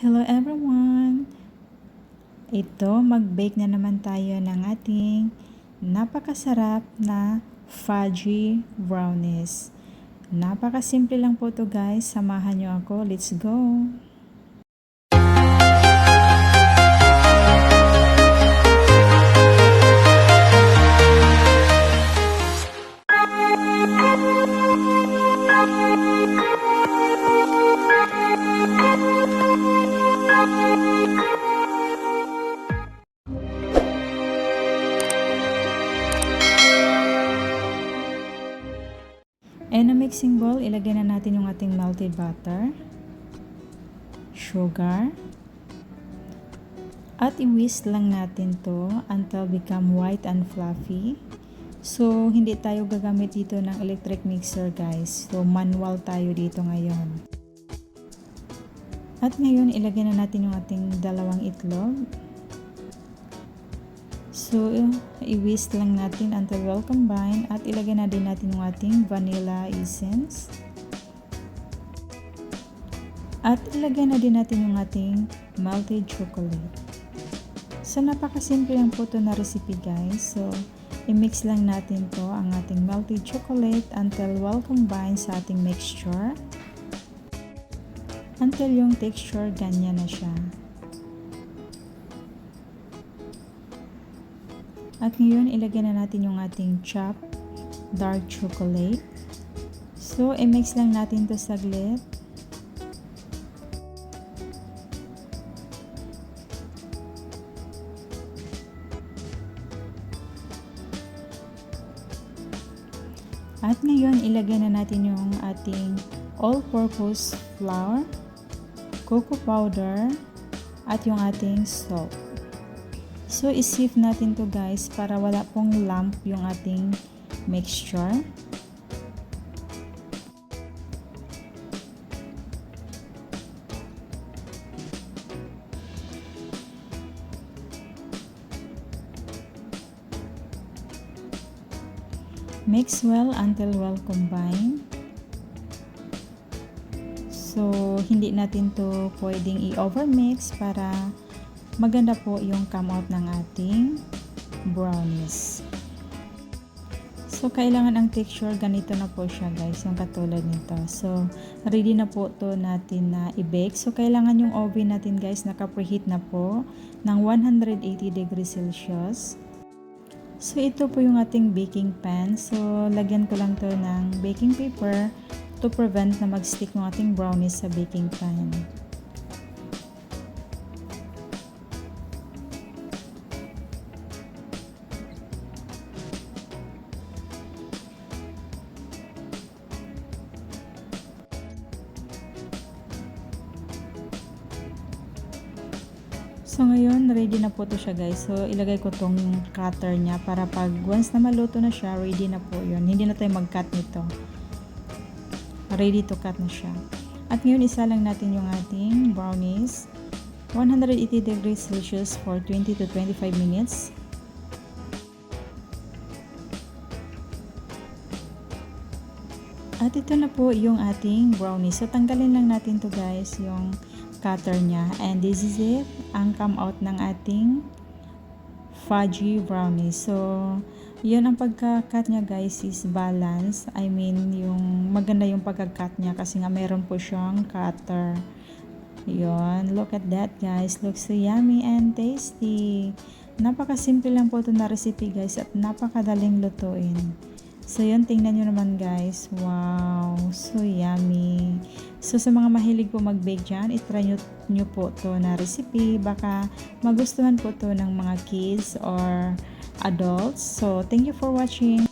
Hello everyone! Ito, mag-bake na naman tayo ng ating napakasarap na fudgy brownies. Napakasimple lang po to guys. Samahan nyo ako. Let's go! And a mixing bowl, ilagay na natin yung ating melted butter, sugar, at i-whisk lang natin to until become white and fluffy. So, hindi tayo gagamit dito ng electric mixer guys. So, manual tayo dito ngayon. At ngayon, ilagay na natin yung ating dalawang itlog. So, i-whisk lang natin until well combined at ilagay na din natin yung ating vanilla essence. At ilagay na din natin yung ating melted chocolate. So, napakasimple lang po ito na recipe guys. So, i-mix lang natin to ang ating melted chocolate until well combined sa ating mixture. Until yung texture ganyan na siya. At ngayon, ilagay na natin yung ating chopped dark chocolate. So, i-mix lang natin to saglit. At ngayon, ilagay na natin yung ating all-purpose flour, cocoa powder, at yung ating salt. So, i-sieve natin to guys para wala pong lump yung ating mixture. Mix well until well combined. So, hindi natin to pwedeng i-overmix para maganda po yung come out ng ating brownies. So, kailangan ang texture ganito na po siya guys, yung katulad nito. So, ready na po to natin na i-bake. So, kailangan yung oven natin guys, naka-preheat na po ng 180 degrees Celsius. So, ito po yung ating baking pan. So, lagyan ko lang to ng baking paper to prevent na mag-stick yung ating brownies sa baking pan. So, ngayon, ready na po to siya guys. So, ilagay ko tong cutter niya para pag once na maluto na siya, ready na po yun. Hindi na tayo mag-cut nito. Ready to cut na siya. At ngayon, isa lang natin yung ating brownies. 180 degrees Celsius for 20 to 25 minutes. At ito na po yung ating brownies. So, tanggalin lang natin to guys, yung cutter niya. And this is it, ang come out ng ating fudgy brownies. So, yun ang pagka-cut niya guys is balance. I mean, yung maganda yung pagka-cut niya kasi nga meron po siyang cutter. Yun, look at that guys. Looks so yummy and tasty. Napakasimple lang po ito na recipe guys at napakadaling lutuin. So, yun, tingnan nyo naman guys. Wow, so yummy. So, sa mga mahilig po mag-bake dyan, itry nyo po to na recipe. Baka magustuhan po to ng mga kids or adults. So, thank you for watching.